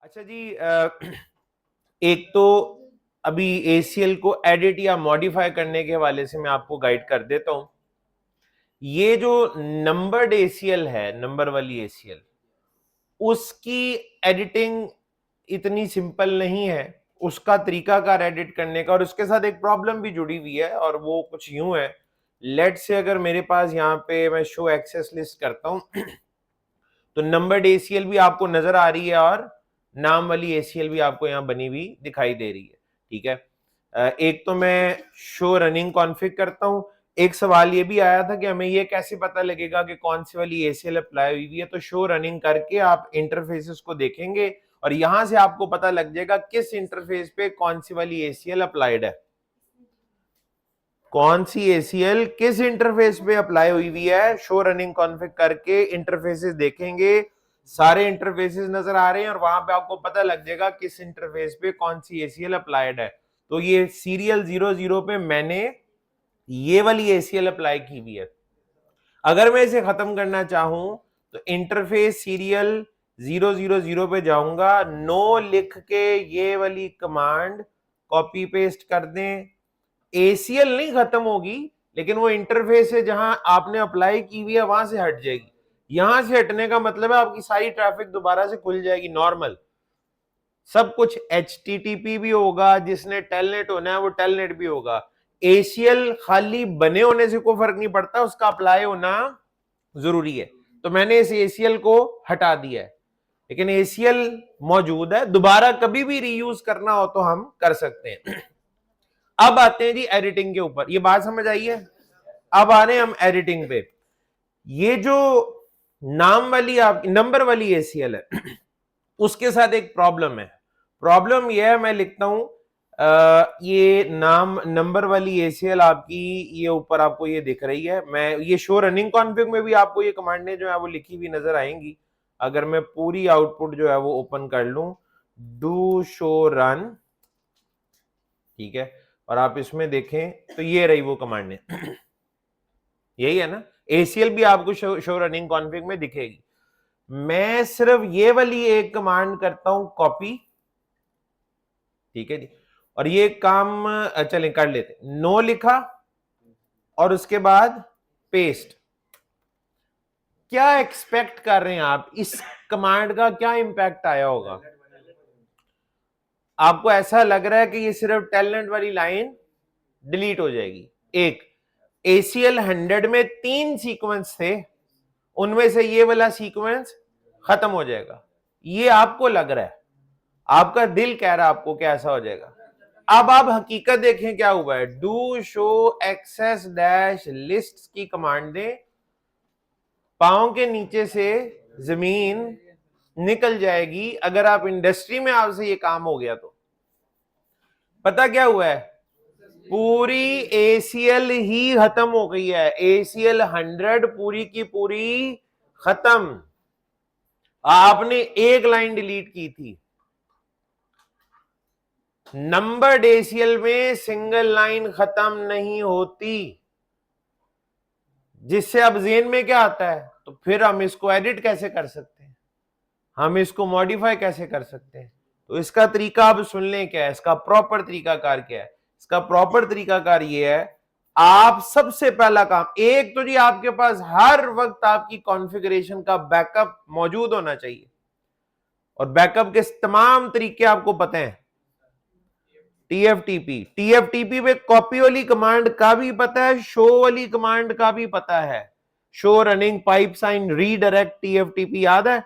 अच्छा जी, एक तो अभी ACL को एडिट या मॉडिफाई करने के हवाले से मैं आपको गाइड कर देता हूं। ये जो नंबर्ड ACL है, नंबर वाली ACL, उसकी एडिटिंग इतनी सिंपल नहीं है। उसका तरीकाकार एडिट करने का, और उसके साथ एक प्रॉब्लम भी जुड़ी हुई है, और वो कुछ यूं है। लेट से अगर मेरे पास यहाँ पे मैं शो एक्सेस लिस्ट करता हूं तो नंबर्ड ACL भी आपको नजर आ रही है और नाम वाली ACL भी आपको यहाँ बनी हुई दिखाई दे रही है। ठीक है, एक तो मैं शो रनिंग कॉन्फ़िग करता हूं। एक सवाल ये भी आया था कि हमें ये कैसे पता लगेगा कि कौन सी वाली ACL अप्लाई हुई है। तो शो रनिंग करके आप इंटरफेसेस को देखेंगे और यहां से आपको पता लग जाएगा किस इंटरफेस पे कौन सी वाली ACL अप्लाइड है, कौन सी ACL किस इंटरफेस पे अप्लाई हुई है। शो रनिंग कॉन्फ़िग करके इंटरफेसेस देखेंगे, सारे इंटरफेसेस नजर आ रहे हैं और वहां पे आपको पता लग जाएगा किस इंटरफेस पे कौन सी ACL अप्लाइड है। तो ये सीरियल 00 पे मैंने ये वाली ACL अप्लाई की हुई है। अगर मैं इसे खत्म करना चाहूं तो इंटरफेस सीरियल 000 पे जाऊंगा, नो लिख के ये वाली कमांड कॉपी पेस्ट कर दें। ACL नहीं खत्म होगी, लेकिन वो इंटरफेस है जहां आपने अप्लाई की हुई है वहां से हट जाएगी। यहां से हटने का मतलब है आपकी सारी ट्रैफिक दोबारा से खुल जाएगी नॉर्मल। सब कुछ HTTP भी होगा, जिसने टेलनेट होना है वो टेलनेट भी होगा। ACL खाली बने होने से कोई फर्क नहीं पड़ता, उसका अप्लाई होना जरूरी है। तो मैंने इस ACL को हटा दिया है, लेकिन ACL मौजूद है, दोबारा कभी भी रीयूज करना हो तो हम कर सकते हैं। अब आते हैं जी एडिटिंग के ऊपर, ये बात समझ आई है। अब आ रहे हैं हम एडिटिंग पे। ये जो नाम वाली आप नंबर वाली ACL है, उसके साथ एक प्रॉब्लम है। प्रॉब्लम यह है, मैं लिखता हूं ये नाम नंबर वाली ACL आपकी ये ऊपर आपको ये दिख रही है। मैं ये शो रनिंग कॉन्फ़िग में भी आपको ये कमांडें जो है वो लिखी हुई नजर आएंगी। अगर मैं पूरी आउटपुट जो है वो ओपन कर लूं, डू शो रन, ठीक है, और आप इसमें देखें तो ये रही वो कमांडें। यही है ना, ACL भी आपको शो रनिंग कॉन्फ़िग में दिखेगी। मैं सिर्फ ये वाली एक कमांड करता हूं कॉपी, ठीक है जी, और ये काम चलें कर लेते। नो लिखा और उसके बाद पेस्ट। क्या एक्सपेक्ट कर रहे हैं आप, इस कमांड का क्या इंपैक्ट आया होगा? आपको ऐसा लग रहा है कि ये सिर्फ टेलनेट वाली लाइन डिलीट हो जाएगी। एक ACL 100 में 3 सीक्वेंस थे, उनमें से ये वाला सीक्वेंस खत्म हो जाएगा, ये आपको लग रहा है, आपका दिल कह रहा है आपको कि ऐसा हो जाएगा। अब आप हकीकत देखें क्या हुआ है। Do show access dash list की कमांड दें, पांव के नीचे से जमीन निकल जाएगी। अगर आप इंडस्ट्री में आपसे ये काम हो गया तो पता क्या हुआ है, पूरी ACL ही खत्म हो गई है। ACL 100 पूरी की पूरी खत्म। आपने एक लाइन डिलीट की थी। नंबर्ड ACL में सिंगल लाइन खत्म नहीं होती, जिससे अब जेन में क्या आता है, तो फिर हम इसको एडिट कैसे कर सकते हैं, हम इसको मॉडिफाई कैसे कर सकते हैं। तो इसका तरीका आप सुन लें, क्या है इसका प्रॉपर तरीकाकार, क्या है इसका प्रॉपर तरीकाकार। ये है, आप सबसे पहला काम, एक तो जी आपके पास हर वक्त आपकी कॉन्फ़िगरेशन का बैकअप मौजूद होना चाहिए, और बैकअप के तमाम तरीके आपको पता हैं। TFTP में कॉपी वाली कमांड का भी पता है, शो वाली कमांड का भी पता है। Show running pipe sign redirect TFTP याद है,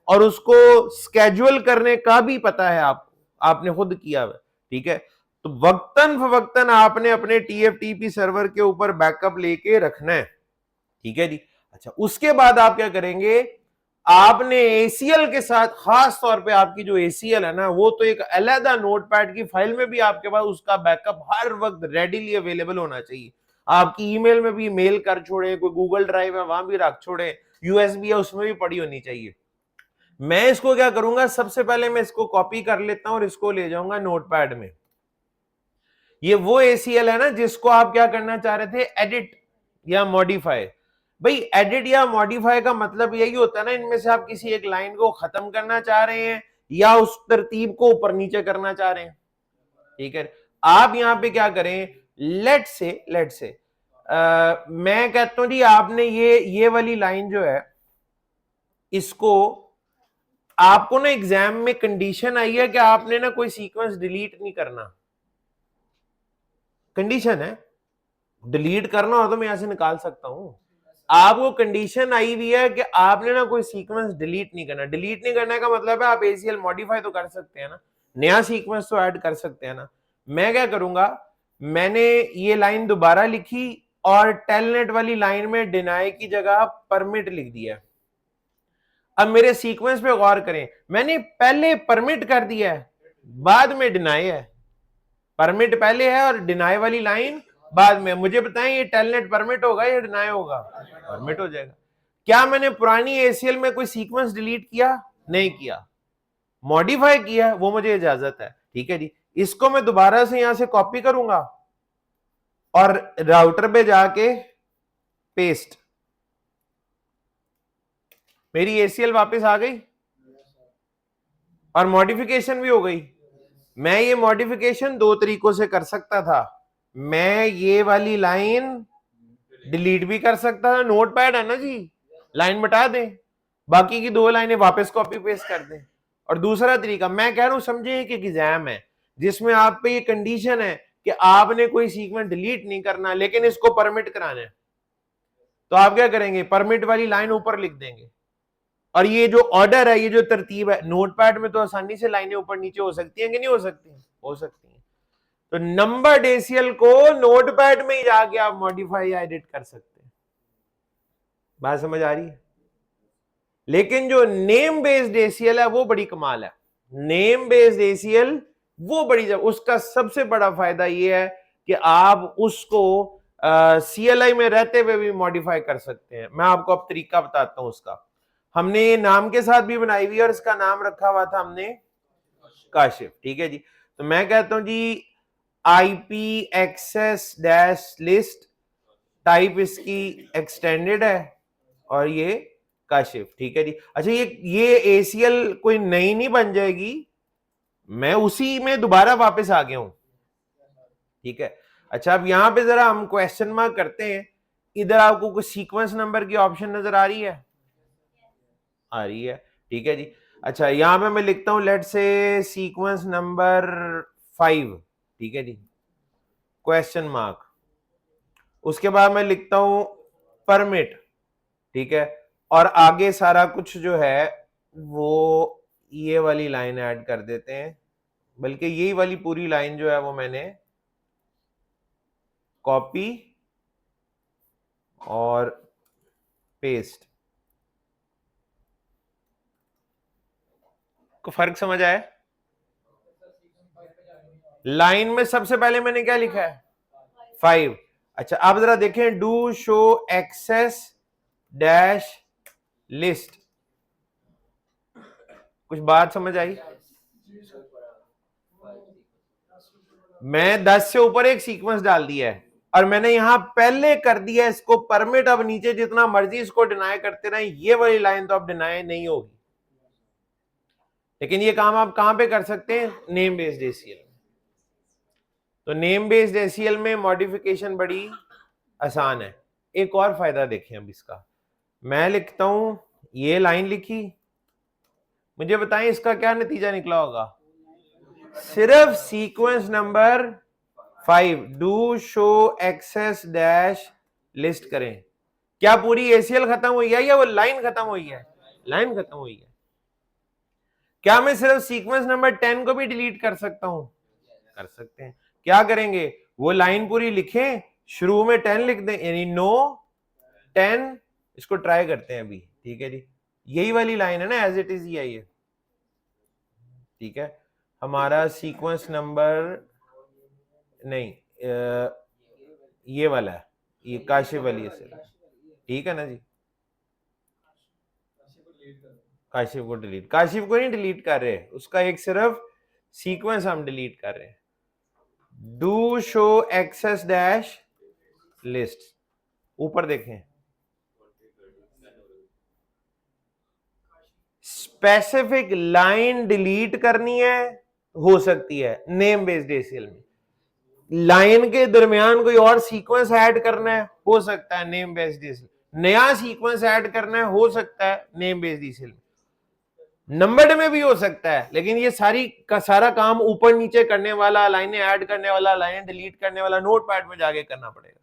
और उसको स्केड्यूल करने का भी पता है आपको, आपने खुद किया हुआ, ठीक है। तो वक्तन फवक्तन आपने अपने TFTP सर्वर के ऊपर बैकअप लेके रखना है, ठीक है जी। अच्छा, उसके बाद आप क्या करेंगे, आपने ACL के साथ, खास तौर पे आपकी जो ACL है ना, वो तो एक अलहदा नोटपैड की फाइल में भी आपके पास उसका बैकअप हर वक्त रेडीली अवेलेबल होना चाहिए। आपकी ईमेल में भी मेल कर छोड़े, कोई गूगल ड्राइव है वहां भी रख छोड़े, USB है उसमें भी पड़ी होनी चाहिए। मैं इसको क्या करूंगा, सबसे पहले मैं इसको कॉपी कर लेता हूं और इसको ले जाऊंगा नोटपैड में। ये वो ACL है ना जिसको आप क्या करना चाह रहे थे, एडिट या मॉडिफाई। भाई एडिट या मॉडिफाई का मतलब यही होता है ना, इनमें से आप किसी एक लाइन को खत्म करना चाह रहे हैं या उस तरतीब को ऊपर नीचे करना चाह रहे हैं। ठीक है, आप यहां पे क्या करें, लेट से मैं कहता हूं जी आपने ये वाली लाइन जो है इसको, आपको ना एग्जाम में कंडीशन आई है कि आपने ना कोई सीक्वेंस डिलीट नहीं करना, कंडीशन है, डिलीट करना हो तो मैं यहां से निकाल सकता हूं। आपको कंडीशन आई हुई है कि आपने ना कोई सीक्वेंस डिलीट नहीं करना। डिलीट नहीं करने का मतलब है आप ACL मॉडिफाई तो कर सकते हैं ना, नया सीक्वेंस तो ऐड कर सकते हैं ना। मैं क्या करूंगा, मैंने ये लाइन दोबारा लिखी और टेलनेट वाली लाइन में डिनाई की जगह परमिट लिख दिया। अब मेरे सीक्वेंस पे गौर करें, मैंने पहले परमिट कर दिया है, बाद में डिनाई है। परमिट पहले है और डिनाई वाली लाइन बाद में। मुझे बताएं ये टेलनेट परमिट होगा या डिनाई होगा? परमिट हो जाएगा। क्या मैंने पुरानी ACL में कोई सीक्वेंस डिलीट किया? नहीं किया, मॉडिफाई किया, वो मुझे इजाजत है। ठीक है जी, इसको मैं दोबारा से यहां से कॉपी करूंगा और राउटर पे जाके पेस्ट, मेरी ACL वापस आ गई और मॉडिफिकेशन भी हो गई। मैं ये मॉडिफिकेशन दो तरीकों से कर सकता था। मैं ये वाली लाइन डिलीट भी कर सकता था, नोटपैड है ना जी, लाइन मिटा दें, बाकी की दो लाइनें वापस कॉपी पेस्ट कर दें। और दूसरा तरीका मैं कह रहा हूं, समझे कि एग्जाम है जिसमें आप पे ये कंडीशन है कि आपने कोई सीक्वेंस डिलीट नहीं करना लेकिन इसको परमिट कराना है, तो आप क्या करेंगे, परमिट वाली लाइन ऊपर लिख देंगे। और ये जो ऑर्डर है, ये जो तरतीब है, नोटपैड में तो आसानी से लाइनें ऊपर नीचे हो सकती हैं कि नहीं हो सकती हैं? हो सकती हैं। तो नंबर्ड ACL को नोटपैड में ही जाके आप मॉडिफाई या एडिट कर सकते हैं। बात समझ आ रही है? लेकिन जो नेम बेस्ड ACL है वो बड़ी कमाल है। नेम बेस्ड ACL वो बड़ी, उसका सबसे बड़ा फायदा ये है कि आप उसको CLI में रहते हुए भी मॉडिफाई कर सकते हैं। मैं आपको अब तरीका बताता हूं उसका। हमने ये नाम के साथ भी बनाई हुई है और इसका नाम रखा हुआ था हमने काशिफ। ठीक है जी, तो मैं कहता हूं जी IP access dash list, type इसकी एक्सटेंडेड है और ये काशिफ। ठीक है जी, अच्छा ये ACL कोई नई नहीं बन जाएगी, मैं उसी में दोबारा वापस आ गया हूं। ठीक है, अच्छा अब यहां पे जरा हम क्वेश्चन मार्क करते हैं। इधर आपको कुछ सीक्वेंस नंबर की ऑप्शन नजर आ रही है? आ रही है। ठीक है जी, अच्छा यहां पे मैं लिखता हूं लेट से सीक्वेंस नंबर 5। ठीक है जी, क्वेश्चन मार्क, उसके बाद मैं लिखता हूं परमिट। ठीक है, और आगे सारा कुछ जो है वो ये वाली लाइन ऐड कर देते हैं, बल्कि यही वाली पूरी लाइन जो है वो मैंने कॉपी और पेस्ट। को फर्क समझ आया? लाइन में सबसे पहले मैंने क्या लिखा है? 5। अच्छा आप जरा देखें, do show access dash list, कुछ बात समझ आई? मैं 10 से ऊपर एक सीक्वेंस डाल दिया है और मैंने यहां पहले कर दिया इसको परमिट। अब नीचे जितना मर्जी इसको डिनाई करते रहे, ये वाली लाइन तो अब डिनाई नहीं होगी। लेकिन ये काम आप कहां पे कर सकते हैं? नेम बेस्ड ACL में। तो नेम बेस्ड ACL में मॉडिफिकेशन बड़ी आसान है। एक और फायदा देखें अब इसका, मैं लिखता हूं ये लाइन लिखी, मुझे बताएं इसका क्या नतीजा निकला होगा? सिर्फ sequence number 5 do show access dash list करें। क्या पूरी ACL खत्म हुई है या वो लाइन खत्म हुई है? लाइन खत्म हुई है। क्या मैं सिर्फ सीक्वेंस नंबर 10 को भी डिलीट कर सकता हूं? कर सकते हैं। क्या करेंगे, वो लाइन पूरी लिखें, शुरू में 10 लिख दें, यानी नो 10। इसको ट्राई करते हैं अभी। ठीक है जी, यही वाली लाइन है ना, एज इट इज ही आई है। ठीक है, हमारा सीक्वेंस नंबर नहीं ये वाला है, ये काशिफ वाली है। ठीक है ना जी, काशिफ को डिलीट, काशिफ को नहीं डिलीट कर रहे, उसका एक सिर्फ सीक्वेंस हम डिलीट कर रहे हैं। Do show access dash list, ऊपर देखें स्पेसिफिक लाइन डिलीट करनी है, हो सकती है नेम बेस्ड एसीएल में। लाइन के दरमियान कोई और सीक्वेंस ऐड करना है, हो सकता है नेम बेस्ड एसीएल। नया सीक्वेंस ऐड करना है, हो सकता है नेम बेस्ड एसीएल में। नंबर्ड में भी हो सकता है, लेकिन ये सारा काम ऊपर नीचे करने वाला, लाइनें ऐड करने वाला, लाइनें डिलीट करने वाला नोटपैड में जाके करना पड़ेगा।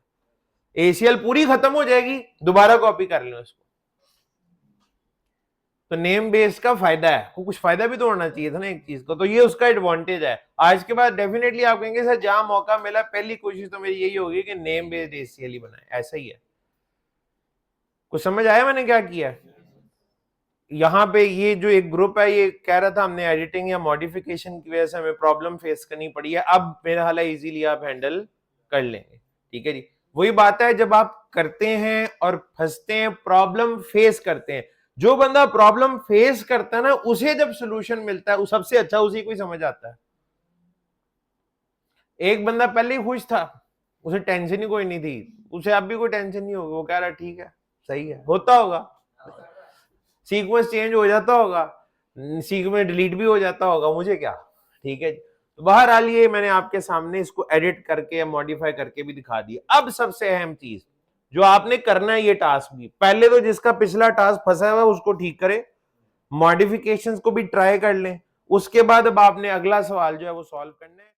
एसीएल पूरी खत्म हो जाएगी, दोबारा कॉपी कर लो इसको। तो नेम बेस का फायदा है, कुछ फायदा भी तो होना चाहिए था ना एक चीज को, तो ये उसका एडवांटेज है। आज के बाद डेफिनेटली आप कहेंगे सर जहां मौका मिला पहली कोशिश तो मेरी यही होगी कि नेम बेस्ड एसीएल ही बनाए, ऐसा ही है। कुछ समझ आया मैंने क्या किया? यहाँ पे ये जो एक ग्रुप है ये कह रहा था हमने एडिटिंग या मॉडिफिकेशन की वजह से हमें प्रॉब्लम फेस करनी पड़ी है, अब मेरा हाल इजीली आप हैंडल कर लेंगे। ठीक है जी, वही बात है जब आप करते हैं और फंसते हैं, प्रॉब्लम फेस करते हैं, जो बंदा प्रॉब्लम फेस करता है ना उसे जब सोल्यूशन मिलता है वो सबसे अच्छा उसी को ही समझ आता है। एक बंदा पहले ही खुश था, उसे टेंशन ही कोई नहीं थी, उसे अब भी कोई टेंशन नहीं होगी, वो कह रहा ठीक है सही है, होता होगा, सीक्वेंस चेंज हो जाता होगा, सीक्वेंस डिलीट भी हो जाता होगा, मुझे क्या। ठीक है, तो बहरहाल ये मैंने आपके सामने इसको एडिट करके या मॉडिफाई करके भी दिखा दिया। अब सबसे अहम चीज जो आपने करना है, ये टास्क भी पहले तो जिसका पिछला टास्क फंसा हुआ उसको ठीक करे, मॉडिफिकेशंस को भी ट्राई कर लें, उसके बाद अब आपने अगला सवाल जो है वो सॉल्व करना है।